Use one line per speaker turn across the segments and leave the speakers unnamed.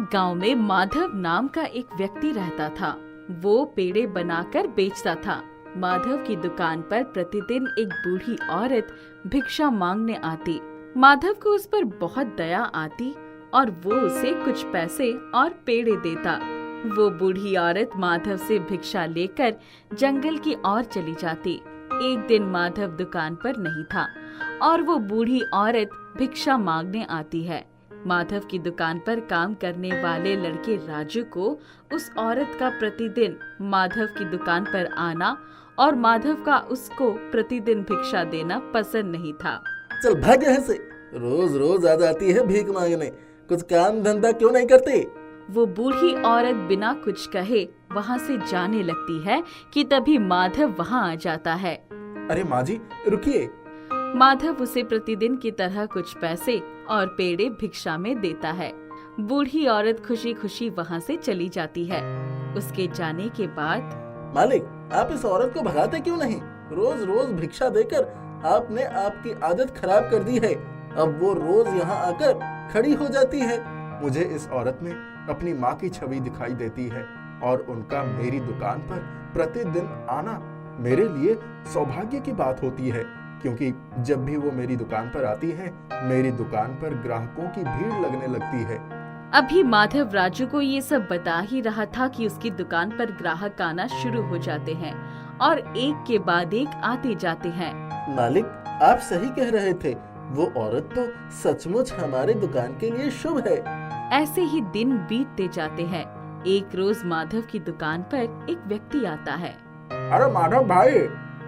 एक गांव में माधव नाम का एक व्यक्ति रहता था। वो पेड़े बनाकर बेचता था। माधव की दुकान पर प्रतिदिन एक बूढ़ी औरत भिक्षा मांगने आती। माधव को उस पर बहुत दया आती और वो उसे कुछ पैसे और पेड़े देता। वो बूढ़ी औरत माधव से भिक्षा लेकर जंगल की ओर चली जाती। एक दिन माधव दुकान पर नहीं था और वो बूढ़ी औरत भिक्षा मांगने आती है। माधव की दुकान पर काम करने वाले लड़के राजू को उस औरत का प्रतिदिन माधव की दुकान पर आना और माधव का उसको प्रतिदिन भिक्षा देना पसंद नहीं था।
चल भाग यहाँ से, रोज रोज आ जाती है भीख मांगने, कुछ काम धंधा क्यों नहीं करती?
वो बूढ़ी औरत बिना कुछ कहे वहाँ से जाने लगती है कि तभी माधव वहाँ आ जाता है।
अरे माँ जी रुकिए।
माधव उसे प्रतिदिन की तरह कुछ पैसे और पेड़े भिक्षा में देता है। बूढ़ी औरत खुशी खुशी वहाँ से चली जाती है। उसके जाने के बाद
मालिक, आप इस औरत को भगाते क्यों नहीं? रोज रोज भिक्षा देकर आपने आपकी आदत खराब कर दी है। अब वो रोज यहाँ आकर खड़ी हो जाती है। मुझे इस औरत में अपनी माँ की छवि दिखाई देती है और उनका मेरी दुकान पर प्रतिदिन आना मेरे लिए सौभाग्य की बात होती है, क्योंकि जब भी वो मेरी दुकान पर आती है, मेरी दुकान पर ग्राहकों की भीड़ लगने लगती है।
अभी माधव राजू को ये सब बता ही रहा था कि उसकी दुकान पर ग्राहक आना शुरू हो जाते हैं और एक के बाद एक आते जाते हैं।
मालिक, आप सही कह रहे थे, वो औरत तो सचमुच हमारी दुकान के लिए शुभ है।
ऐसे ही दिन बीतते जाते हैं। एक रोज माधव की दुकान पर एक व्यक्ति आता है।
अरे माधव भाई,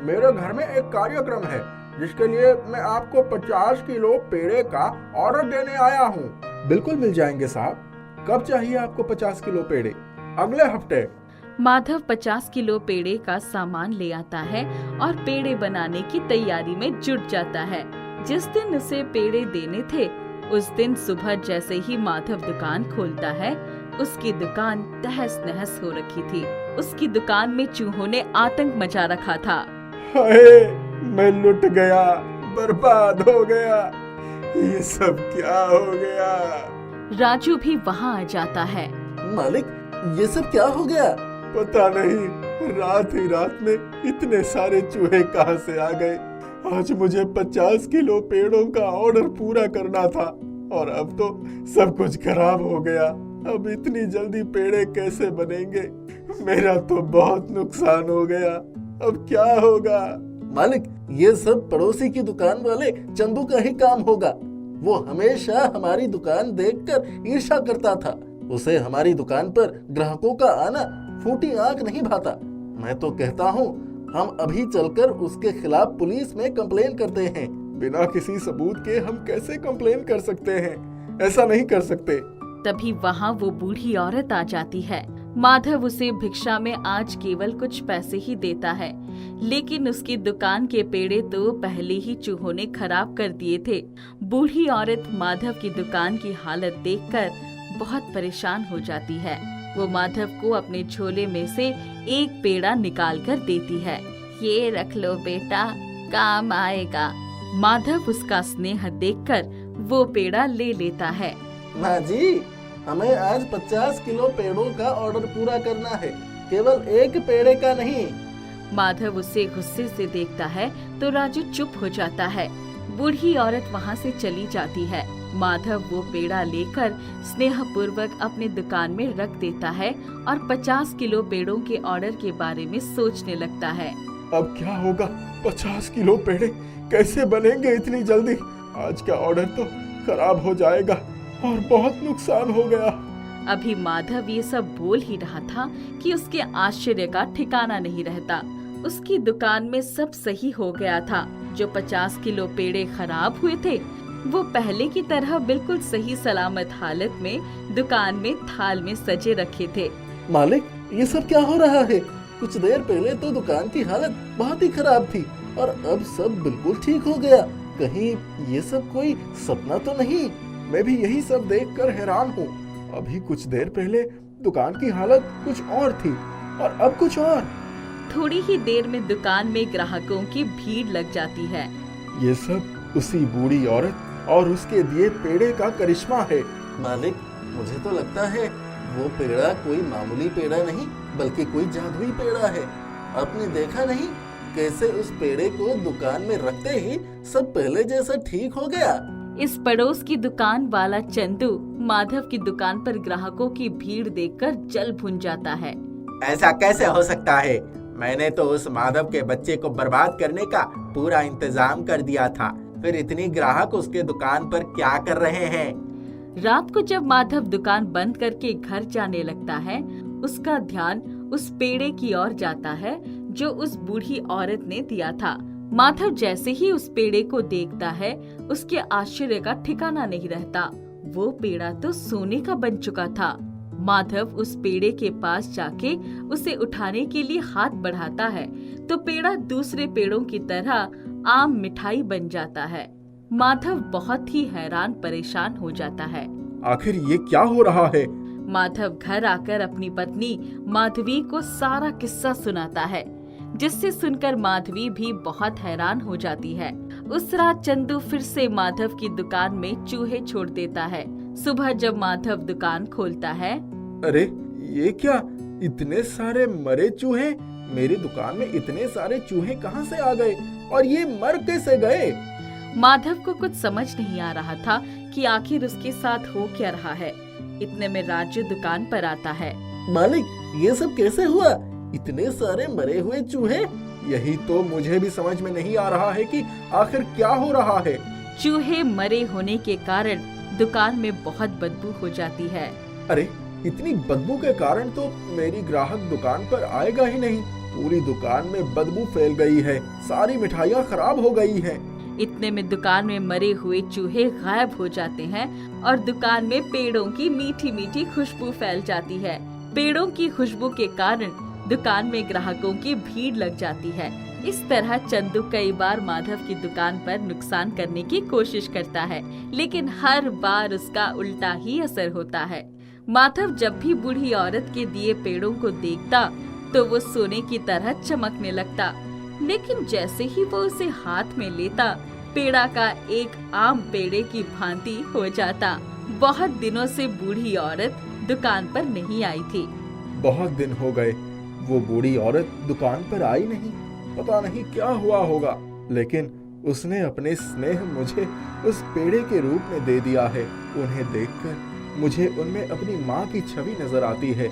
मेरे घर में एक कार्यक्रम है जिसके लिए मैं आपको 50 किलो पेड़े का ऑर्डर देने आया हूँ। बिल्कुल मिल जाएंगे साहब। कब चाहिए आपको 50 किलो पेड़े? अगले हफ्ते।
माधव 50 किलो पेड़े का सामान ले आता है और पेड़े बनाने की तैयारी में जुट जाता है। जिस दिन उसे पेड़े देने थे, उस दिन सुबह जैसे ही माधव दुकान खोलता है, उसकी दुकान तहस नहस हो रखी थी। उसकी दुकान में चूहों ने आतंक मचा रखा था।
हाय, मैं लुट गया, बर्बाद हो गया, ये सब क्या हो गया?
राजू भी वहाँ आ जाता है।
मालिक, ये सब क्या हो गया? पता नहीं, रात ही रात में इतने सारे चूहे कहाँ से आ गए। आज मुझे 50 किलो पेड़ों का ऑर्डर पूरा करना था और अब तो सब कुछ खराब हो गया। अब इतनी जल्दी पेड़े कैसे बनेंगे? मेरा तो बहुत नुकसान हो गया। अब क्या होगा? मालिक, ये सब पड़ोसी की दुकान वाले चंदू का ही काम होगा। वो हमेशा हमारी दुकान देखकर ईर्ष्या करता था। उसे हमारी दुकान पर ग्राहकों का आना फूटी आंख नहीं भाता। मैं तो कहता हूँ, हम अभी चलकर उसके खिलाफ पुलिस में कंप्लेन करते हैं। बिना किसी सबूत के हम कैसे कंप्लेन कर सकते हैं? ऐसा नहीं कर सकते।
तभी वहाँ वो बूढ़ी औरत आ जाती है। माधव उसे भिक्षा में आज केवल कुछ पैसे ही देता है, लेकिन उसकी दुकान के पेड़े तो पहले ही चूहों ने खराब कर दिए थे। बूढ़ी औरत माधव की दुकान की हालत देखकर बहुत परेशान हो जाती है। वो माधव को अपने झोले में से एक पेड़ा निकाल कर देती है। ये रख लो बेटा, काम आएगा। माधव उसका स्नेह देखकर वो पेड़ा ले लेता है।
माँ जी, हमें आज 50 किलो पेड़ों का ऑर्डर पूरा करना है, केवल एक पेड़े का नहीं।
माधव उसे गुस्से से देखता है तो राजू चुप हो जाता है। बूढ़ी औरत वहाँ से चली जाती है। माधव वो पेड़ा लेकर स्नेहपूर्वक अपनी दुकान में रख देता है और 50 किलो पेड़ों के ऑर्डर के बारे में सोचने लगता है।
अब क्या होगा? 50 किलो पेड़े कैसे बनेंगे इतनी जल्दी? आज का ऑर्डर तो खराब हो जाएगा और बहुत नुकसान हो गया।
अभी माधव ये सब बोल ही रहा था कि उसके आश्चर्य का ठिकाना नहीं रहता। उसकी दुकान में सब सही हो गया था। जो 50 किलो पेड़े खराब हुए थे, वो पहले की तरह बिल्कुल सही सलामत हालत में दुकान में थाल में सजे रखे थे।
मालिक, ये सब क्या हो रहा है? कुछ देर पहले तो दुकान की हालत बहुत ही खराब थी और अब सब बिल्कुल ठीक हो गया। कहीं ये सब कोई सपना तो नहीं? मैं भी यही सब देखकर हैरान हूँ। अभी कुछ देर पहले दुकान की हालत कुछ और थी और अब कुछ और।
थोड़ी ही देर में दुकान में ग्राहकों की भीड़ लग जाती है।
ये सब उसी बूढ़ी औरत और उसके दिए पेड़े का करिश्मा है। मालिक, मुझे तो लगता है वो पेड़ा कोई मामूली पेड़ा नहीं बल्कि कोई जादुई पेड़ा है। आपने देखा नहीं कैसे उस पेड़े को दुकान में रखते ही सब पहले जैसा ठीक हो गया।
इस पड़ोस की दुकान वाला चंदू माधव की दुकान पर ग्राहकों की भीड़ देखकर जल भुन जाता है।
ऐसा कैसे हो सकता है? मैंने तो उस माधव के बच्चे को बर्बाद करने का पूरा इंतजाम कर दिया था, फिर इतनी ग्राहक उसके दुकान पर क्या कर रहे हैं?
रात को जब माधव दुकान बंद करके घर जाने लगता है, उसका ध्यान उस पेड़े की ओर जाता है जो उस बूढ़ी औरत ने दिया था। माधव जैसे ही उस पेड़े को देखता है, उसके आश्चर्य का ठिकाना नहीं रहता। वो पेड़ा तो सोने का बन चुका था। माधव उस पेड़े के पास जाके उसे उठाने के लिए हाथ बढ़ाता है तो पेड़ा दूसरे पेड़ों की तरह आम मिठाई बन जाता है। माधव बहुत ही हैरान परेशान हो जाता है।
आखिर ये क्या हो रहा है?
माधव घर आकर अपनी पत्नी माधवी को सारा किस्सा सुनाता है, जिससे सुनकर माधवी भी बहुत हैरान हो जाती है। उस रात चंदू फिर से माधव की दुकान में चूहे छोड़ देता है। सुबह जब माधव दुकान खोलता है,
अरे ये क्या, इतने सारे मरे चूहे? मेरी दुकान में इतने सारे चूहे कहाँ से आ गए और ये मर कैसे गए?
माधव को कुछ समझ नहीं आ रहा था कि आखिर उसके साथ हो क्या रहा है। इतने में राजू दुकान पर आता है।
मालिक, ये सब कैसे हुआ? इतने सारे मरे हुए चूहे? यही तो मुझे भी समझ में नहीं आ रहा है कि आखिर क्या हो रहा है।
चूहे मरे होने के कारण दुकान में बहुत बदबू हो जाती है।
अरे इतनी बदबू के कारण तो मेरी ग्राहक दुकान पर आएगा ही नहीं। पूरी दुकान में बदबू फैल गई है, सारी मिठाइयाँ खराब हो गई हैं।
इतने में दुकान में मरे हुए चूहे गायब हो जाते हैं और दुकान में पेड़ों की मीठी मीठी खुशबू फैल जाती है। पेड़ों की खुशबू के कारण दुकान में ग्राहकों की भीड़ लग जाती है। इस तरह चंदू कई बार माधव की दुकान पर नुकसान करने की कोशिश करता है, लेकिन हर बार उसका उल्टा ही असर होता है। माधव जब भी बूढ़ी औरत के दिए पेड़ों को देखता तो वो सोने की तरह चमकने लगता, लेकिन जैसे ही वो उसे हाथ में लेता, पेड़ा का एक आम पेड़े की भांति हो जाता। बहुत दिनों से बूढ़ी औरत दुकान पर नहीं आई थी।
बहुत दिन हो गए, वो बूढ़ी औरत दुकान पर आई नहीं। पता नहीं क्या हुआ होगा, लेकिन उसने अपने स्नेह मुझे उस पेड़े के रूप में दे दिया है। उन्हें देखकर मुझे उनमें अपनी माँ की छवि नजर आती है।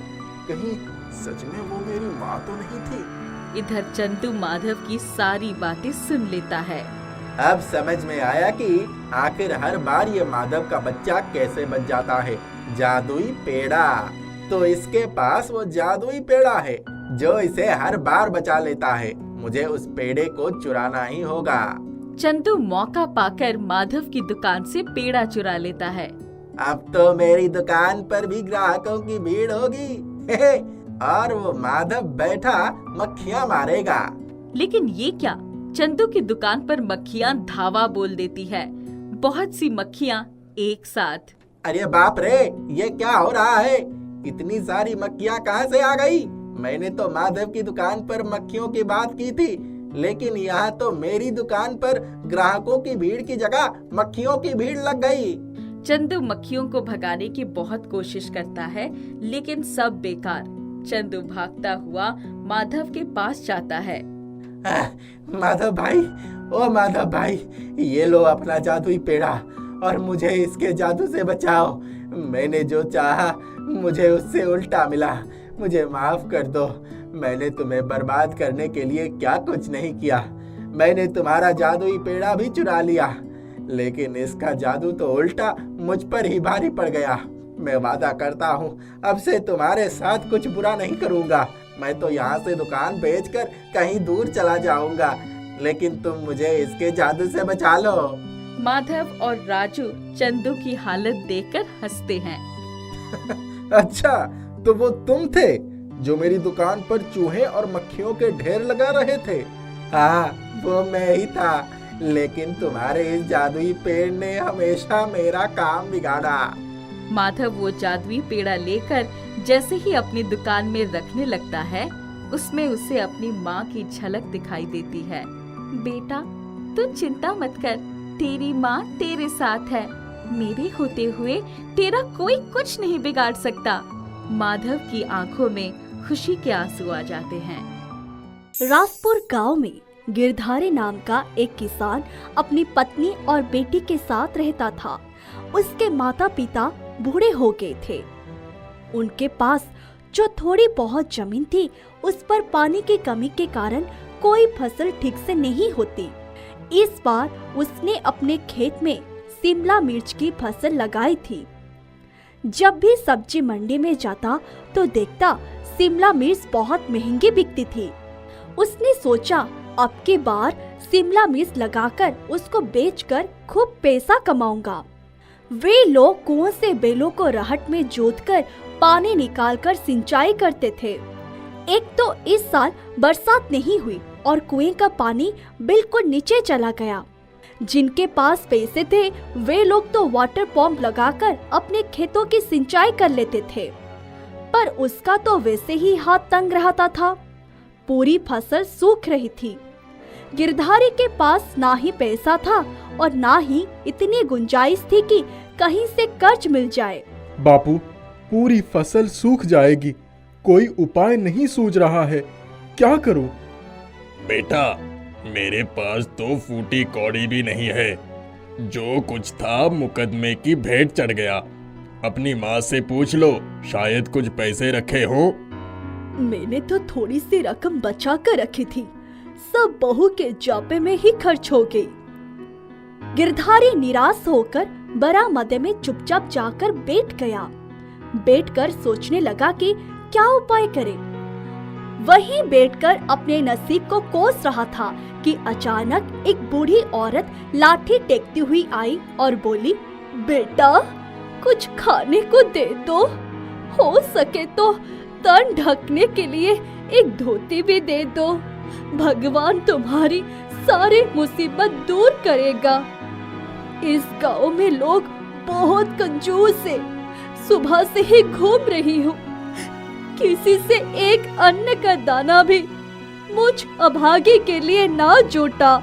कहीं सच में वो मेरी माँ तो नहीं थी?
इधर चंदू माधव की सारी बातें सुन लेता है।
अब समझ में आया कि आखिर हर बार ये माधव का बच्चा कैसे बन जाता है। जादुई पेड़ा, तो इसके पास वो जादुई पेड़ा है जो इसे हर बार बचा लेता है। मुझे उस पेड़े को चुराना ही होगा।
चंदू मौका पाकर माधव की दुकान से पेड़ा चुरा लेता है।
अब तो मेरी दुकान पर भी ग्राहकों की भीड़ होगी और वो माधव बैठा मक्खियाँ मारेगा।
लेकिन ये क्या, चंदू की दुकान पर मक्खियाँ धावा बोल देती है। बहुत सी मक्खियाँ एक साथ।
अरे बाप रे, ये क्या हो रहा है? इतनी सारी मक्खियाँ कहाँ से आ गई? मैंने तो माधव की दुकान पर मक्खियों की बात की थी, लेकिन यहाँ तो मेरी दुकान पर ग्राहकों की भीड़ की जगह मक्खियों की भीड़ लग गई।
चंदू मक्खियों को भगाने की बहुत कोशिश करता है, लेकिन सब बेकार। चंदू भागता हुआ माधव के पास जाता है।
माधव भाई, ओ माधव भाई, ये लो अपना जादुई पेड़ा और मुझे इसके जादू से बचाओ। मैंने जो चाहा मुझे उससे उल्टा मिला। मुझे माफ कर दो। मैंने तुम्हें बर्बाद करने के लिए क्या कुछ नहीं किया। मैंने तुम्हारा जादुई पेड़ा भी चुरा लिया, लेकिन इसका जादू तो उल्टा मुझ पर ही भारी पड़ गया। मैं वादा करता हूँ अब से तुम्हारे साथ कुछ बुरा नहीं करूँगा। मैं तो यहाँ से दुकान बेचकर कहीं दूर चला जाऊँगा, लेकिन तुम मुझे इसके जादू से बचा लो।
माधव और राजू चंदू की हालत देखकर हंसते हैं।
अच्छा, तो वो तुम थे जो मेरी दुकान पर चूहे और मक्खियों के ढेर लगा रहे थे?
हाँ, वो मैं ही था, लेकिन तुम्हारे इस जादुई पेड़ ने हमेशा मेरा काम बिगाड़ा।
माधव वो जादुई पेड़ा लेकर जैसे ही अपनी दुकान में रखने लगता है, उसमें उसे अपनी माँ की झलक दिखाई देती है। बेटा, तू चिंता मत कर, तेरी माँ तेरे साथ है। मेरे होते हुए तेरा कोई कुछ नहीं बिगाड़ सकता। माधव की आंखों में खुशी के आंसू आ जाते हैं।
राजपुर गांव में गिरधारी नाम का एक किसान अपनी पत्नी और बेटी के साथ रहता था। उसके माता पिता बूढ़े हो गए थे। उनके पास जो थोड़ी बहुत जमीन थी, उस पर पानी की कमी के कारण कोई फसल ठीक से नहीं होती। इस बार उसने अपने खेत में शिमला मिर्च की फसल लगाई थी। जब भी सब्जी मंडी में जाता तो देखता शिमला मिर्च बहुत महंगी बिकती थी। उसने सोचा अब की बार शिमला मिर्च लगाकर उसको बेचकर खूब पैसा कमाऊंगा। वे लोग कुओं से बेलों को रहट में जोतकर पानी निकालकर सिंचाई करते थे। एक तो इस साल बरसात नहीं हुई और कुएं का पानी बिल्कुल नीचे चला गया। जिनके पास पैसे थे वे लोग तो वाटर पंप लगाकर अपने खेतों की सिंचाई कर लेते थे, पर उसका तो वैसे ही हाथ तंग रहता था। पूरी फसल सूख रही थी। गिरधारी के पास ना ही पैसा था और ना ही इतनी गुंजाइश थी कि कहीं से कर्ज मिल जाए।
बापू, पूरी फसल सूख जाएगी, कोई उपाय नहीं सूझ रहा है, क्या करूं?
बेटा, मेरे पास तो फूटी कौड़ी भी नहीं है। जो कुछ था मुकदमे की भेंट चढ़ गया। अपनी माँ से पूछ लो, शायद कुछ पैसे रखे हो।
मैंने तो थोड़ी सी रकम बचा कर रखी थी, सब बहू के जापे में ही खर्च हो गई। गिरधारी निराश होकर बरामदे में चुपचाप जाकर बैठ गया। बैठकर सोचने लगा कि क्या उपाय करे। वहीं बैठकर अपने नसीब को कोस रहा था कि अचानक एक बूढ़ी औरत लाठी टेकती हुई आई और बोली, बेटा कुछ खाने को दे दो, हो सके तो तन ढकने के लिए एक धोती भी दे दो। भगवान तुम्हारी सारी मुसीबत दूर करेगा। इस गांव में लोग बहुत कंजूस है, सुबह से ही घूम रही हूँ, किसी से एक अन्न का दाना भी मुझ अभागी के लिए ना जुटा।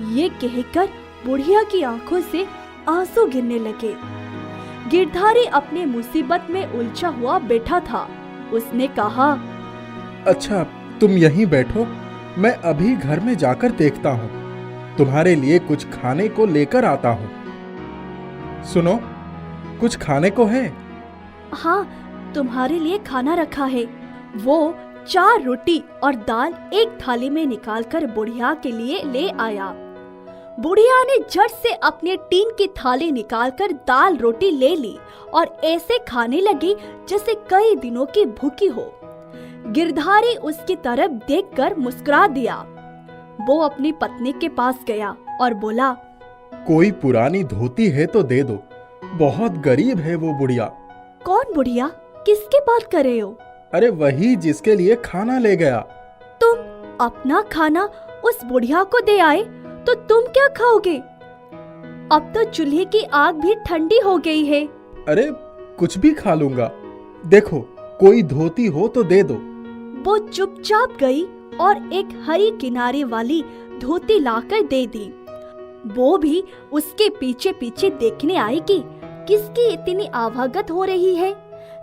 ये कहकर बुढ़िया की आंखों से आंसू गिरने लगे। गिरधारी अपने मुसीबत में उलझा हुआ बैठा था। उसने कहा,
अच्छा तुम यहीं बैठो, मैं अभी घर में जाकर देखता हूँ, तुम्हारे लिए कुछ खाने को लेकर आता हूँ। सुनो, कुछ खाने को है?
हाँ, तुम्हारे लिए खाना रखा है। वो 4 रोटी और दाल एक थाली में निकालकर बुढ़िया के लिए ले आया। बुढ़िया ने झट से अपने टीन की थाली निकालकर दाल रोटी ले ली और ऐसे खाने लगी जैसे कई दिनों की भूखी हो। गिरधारी उसकी तरफ देखकर मुस्कुरा दिया। वो अपनी पत्नी के पास गया और बोला,
कोई पुरानी धोती है तो दे दो, बहुत गरीब है वो बुढ़िया।
कौन बुढ़िया? किसकी बात कर रहे हो?
अरे वही जिसके लिए खाना ले गया।
तुम अपना खाना उस बुढ़िया को दे आए तो तुम क्या खाओगे? अब तो चूल्हे की आग भी ठंडी हो गई है।
अरे कुछ भी खा लूंगा, देखो कोई धोती हो तो दे दो।
वो चुपचाप गई और एक हरी किनारे वाली धोती लाकर दे दी। वो भी उसके पीछे पीछे देखने आई कि किसकी इतनी आवागत हो रही है।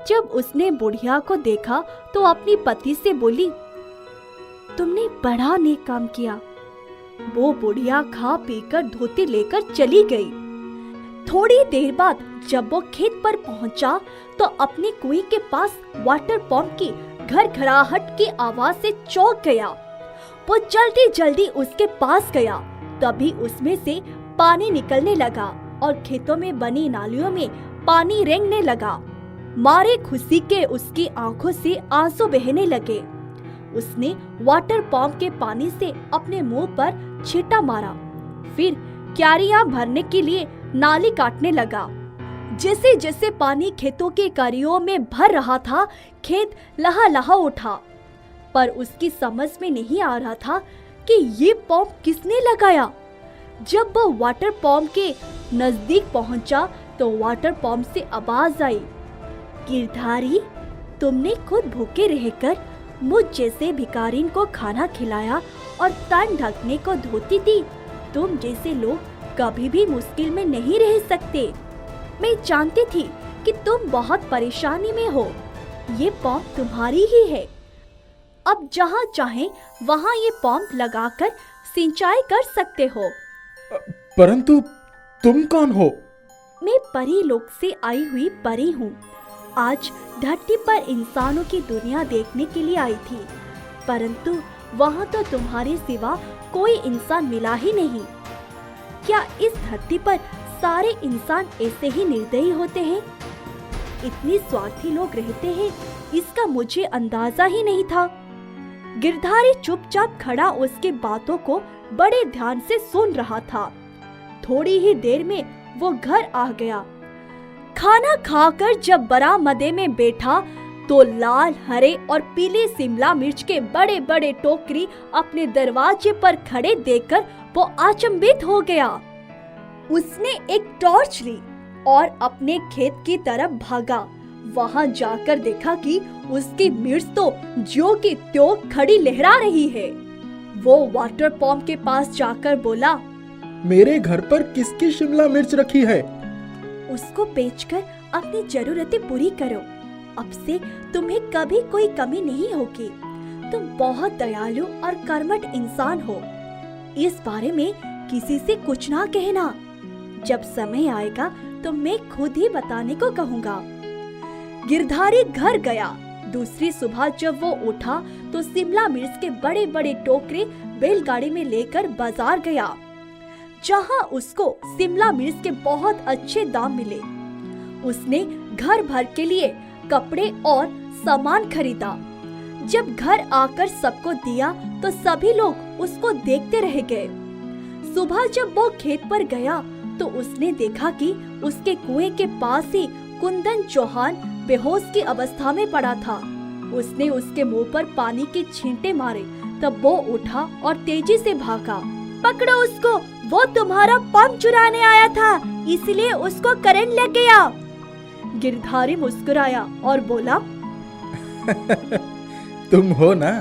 जब उसने बुढ़िया को देखा तो अपनी पति से बोली, तुमने बड़ा नेक काम किया। वो बुढ़िया खा पीकर धोती लेकर चली गई। थोड़ी देर बाद जब वो खेत पर पहुंचा तो अपने कुएं के पास वाटर पंप की घरघराहट की आवाज से चौंक गया। वो जल्दी जल्दी उसके पास गया, तभी उसमें से पानी निकलने लगा और खेतों में बनी नालियों में पानी रेंगने लगा। मारे खुशी के उसकी आंखों से आंसू बहने लगे। उसने वाटर पंप के पानी से अपने मुंह पर छींटा मारा, फिर क्यारियां भरने के लिए नाली काटने लगा। जैसे जैसे पानी खेतों के क्यारियों में भर रहा था, खेत लहा उठा, पर उसकी समझ में नहीं आ रहा था कि ये पंप किसने लगाया। जब वह वाटर पंप के नजदीक पहुंचा तो वाटर पंप से आवाज आई, गिरधारी, तुमने खुद भूखे रहकर मुझ जैसे भिखारिन को खाना खिलाया और तन ढकने को धोती दी। तुम जैसे लोग कभी भी मुश्किल में नहीं रह सकते। मैं जानती थी कि तुम बहुत परेशानी में हो। ये पंप तुम्हारी ही है। अब जहाँ चाहे वहाँ ये पंप लगाकर सिंचाई कर सकते हो।
परंतु तुम कौन हो?
मैं परी लोक से आई हुई परी हूँ। आज धरती पर इंसानों की दुनिया देखने के लिए आई थी, परंतु वहाँ तो तुम्हारे सिवा कोई इंसान मिला ही नहीं। क्या इस धरती पर सारे इंसान ऐसे ही निर्दयी होते हैं? इतने स्वार्थी लोग रहते हैं, इसका मुझे अंदाजा ही नहीं था। गिरधारी चुपचाप खड़ा उसके बातों को बड़े ध्यान से सुन रहा था। थोड़ी ही देर में वो घर आ गया। खाना खाकर जब बरामदे में बैठा तो लाल, हरे और पीले शिमला मिर्च के बड़े बड़े टोकरी अपने दरवाजे पर खड़े देखकर वो अचंभित हो गया। उसने एक टॉर्च ली और अपने खेत की तरफ भागा। वहां जाकर देखा कि उसकी मिर्च तो ज्यों की त्यों खड़ी लहरा रही है। वो वाटर पंप के पास जाकर बोला,
मेरे घर पर किसकी शिमला मिर्च रखी है?
उसको बेचकर अपनी जरूरतें पूरी करो। अब से तुम्हें कभी कोई कमी नहीं होगी। तुम बहुत दयालु और कर्मठ इंसान हो। इस बारे में किसी से कुछ ना कहना। जब समय आएगा तो मैं खुद ही बताने को कहूँगा। गिरधारी घर गया। दूसरी सुबह जब वो उठा तो शिमला मिर्च के बड़े बड़े टोकरे बैलगाड़ी में लेकर बाजार गया, जहाँ उसको शिमला मिर्च के बहुत अच्छे दाम मिले। उसने घर भर के लिए कपड़े और सामान खरीदा। जब घर आकर सबको दिया तो सभी लोग उसको देखते रह गए। सुबह जब वो खेत पर गया तो उसने देखा कि उसके कुएं के पास ही कुंदन चौहान बेहोश की अवस्था में पड़ा था। उसने उसके मुंह पर पानी के छींटे मारे। तब वो उठा और तेजी से भागा। पकड़ो उसको, वो तुम्हारा पंप चुराने आया था, इसलिए उसको करंट लग गया। गिरधारी मुस्कुराया और बोला,
तुम हो ना,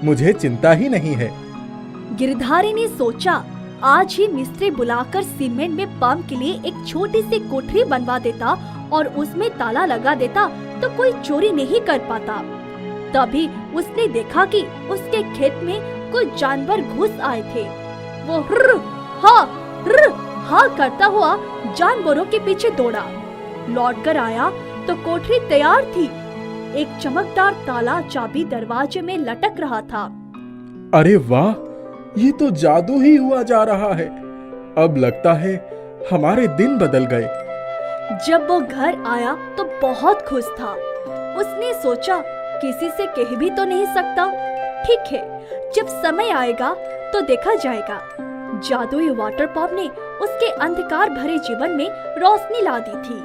मुझे चिंता ही नहीं है।
गिरधारी ने सोचा आज ही मिस्त्री बुलाकर सीमेंट में पंप के लिए एक छोटी सी कोठरी बनवा देता और उसमें ताला लगा देता तो कोई चोरी नहीं कर पाता। तभी उसने देखा कि उसके खेत में कोई जानवर घुस आए थे। वो हुर्र हा करता हुआ जानवरों के पीछे दौड़ा। लौटकर आया तो कोठरी तैयार थी। एक चमकदार ताला चाबी दरवाजे में लटक रहा था।
अरे वाह, ये तो जादू ही हुआ जा रहा है। अब लगता है हमारे दिन बदल गए।
जब वो घर आया तो बहुत खुश था। उसने सोचा किसी से कह भी तो नहीं सकता। ठीक है, जब समय आएगा तो देखा जाएगा। जादुई वाटर पंप ने उसके अंधकार भरे जीवन में रोशनी ला दी थी।